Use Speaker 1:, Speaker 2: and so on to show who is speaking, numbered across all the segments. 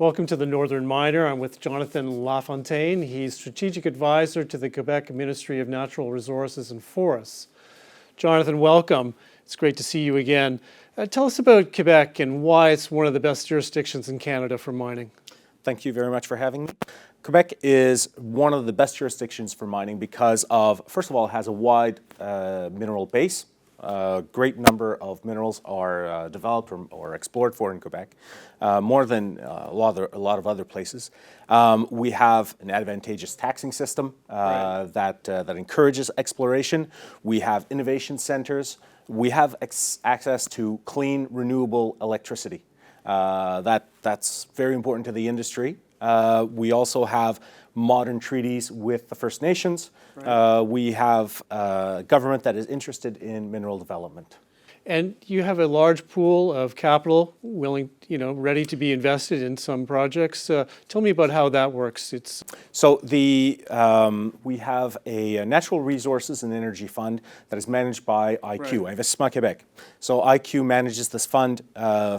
Speaker 1: Welcome to the Northern Miner. I'm with Jonathan Lafontaine. He's Strategic Advisor to the Quebec Ministry of Natural Resources and Forests. Jonathan, welcome. It's great to see you again. Tell us about Quebec and why it's one of the best jurisdictions in Canada for mining.
Speaker 2: Thank you very much for having me. Quebec is one of the best jurisdictions for mining because of, first of all, it has a wide mineral base. A great number of minerals are developed or explored for in Quebec, more than a lot of other places. We have an advantageous taxing system that encourages exploration. We have innovation centers. We have access to clean, renewable electricity. That's very important to the industry. We also have modern treaties with the First Nations. We have a government that is interested in mineral development.
Speaker 1: And you have a large pool of capital ready to be invested in some projects. Tell me about how that works.
Speaker 2: So we have a natural resources and energy fund that is managed by IQ, Investissement Québec. So IQ manages this fund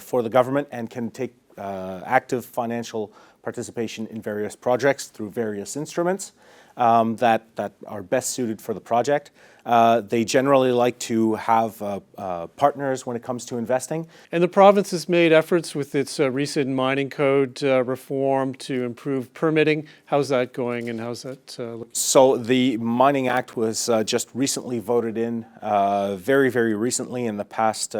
Speaker 2: for the government and can take active financial participation in various projects through various instruments that are best suited for the project. They generally like to have partners when it comes to investing.
Speaker 1: And the province has made efforts with its recent mining code reform to improve permitting. How's that going and how's that looking?
Speaker 2: So the Mining Act was just recently voted in, very, very recently in the past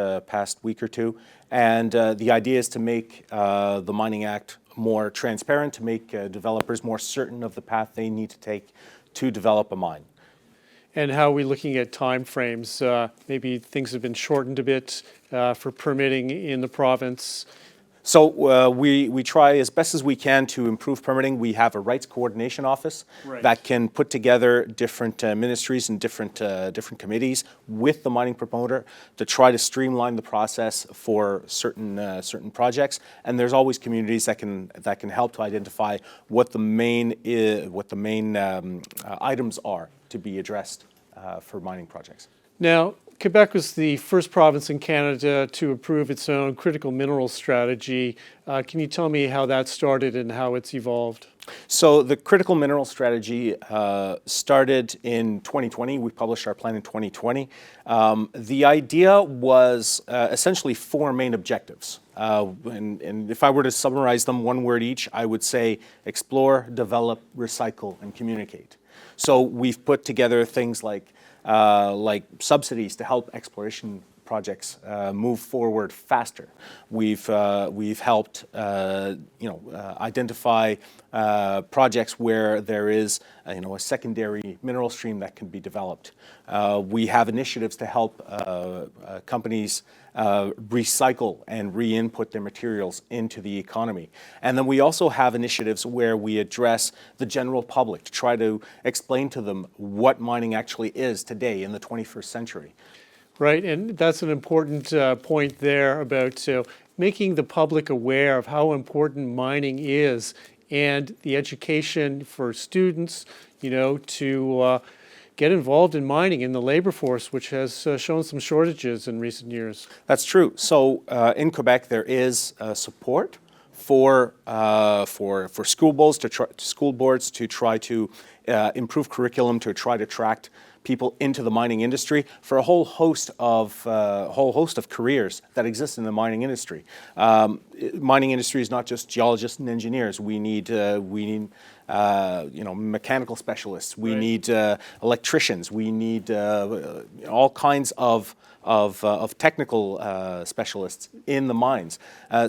Speaker 2: week or two. And the idea is to make the Mining Act more transparent, to make developers more certain of the path they need to take to develop a mine.
Speaker 1: And how are we looking at time frames? Maybe things have been shortened a bit for permitting in the province.
Speaker 2: So we try as best as we can to improve permitting. We have a rights coordination office that can put together different ministries and different committees with the mining promoter to try to streamline the process for certain projects. And there's always communities that can help to identify what the main items are to be addressed for mining projects.
Speaker 1: Now, Quebec was the first province in Canada to approve its own critical mineral strategy. Can you tell me how that started and how it's evolved?
Speaker 2: So the critical mineral strategy started in 2020. We published our plan in 2020. The idea was essentially four main objectives. And if I were to summarize them one word each, I would say explore, develop, recycle, and communicate. So we've put together things like subsidies to help exploration projects move forward faster. We've helped identify projects where there is a secondary mineral stream that can be developed. We have initiatives to help companies recycle and re-input their materials into the economy. And then we also have initiatives where we address the general public to try to explain to them what mining actually is today in the 21st century.
Speaker 1: Right, and that's an important point there about making the public aware of how important mining is and the education for students, to get involved in mining in the labor force, which has shown some shortages in recent years.
Speaker 2: That's true. So in Quebec, there is support for school boards to try to improve curriculum, to try to attract people into the mining industry for a whole host of careers that exist in the mining industry. Mining industry is not just geologists and engineers. We need mechanical specialists. We need electricians. We need all kinds of technical specialists in the mines.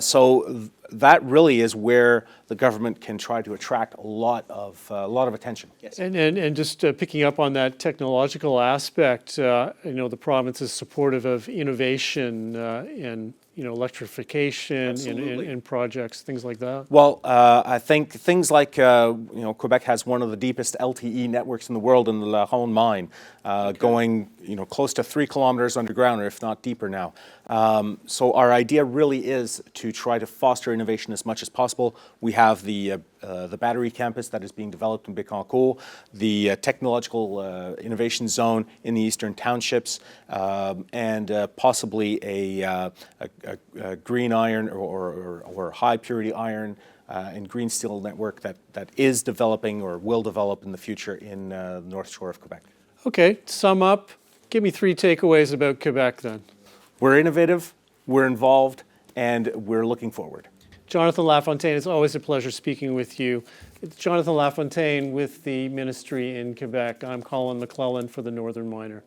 Speaker 2: So that really is where the government can try to attract a lot of attention.
Speaker 1: Yes. And just picking up on that technological aspect, the province is supportive of innovation and electrification in projects, things like that.
Speaker 2: Well, I think things like Quebec has one of the deepest LTE networks in the world in the La Ronde mine, going close to 3 kilometers underground, or if not deeper now. So our idea really is to try to foster innovation as much as possible. We have the battery campus that is being developed in Bécancour, the technological innovation zone in the eastern townships, and possibly a green iron or high purity iron and green steel network that is developing or will develop in the future in the North Shore of Quebec.
Speaker 1: Okay, sum up. Give me 3 takeaways about Quebec then.
Speaker 2: We're innovative, we're involved, and we're looking forward.
Speaker 1: Jonathan Lafontaine, it's always a pleasure speaking with you. It's Jonathan Lafontaine with the Ministry in Quebec. I'm Colin McClellan for the Northern Miner.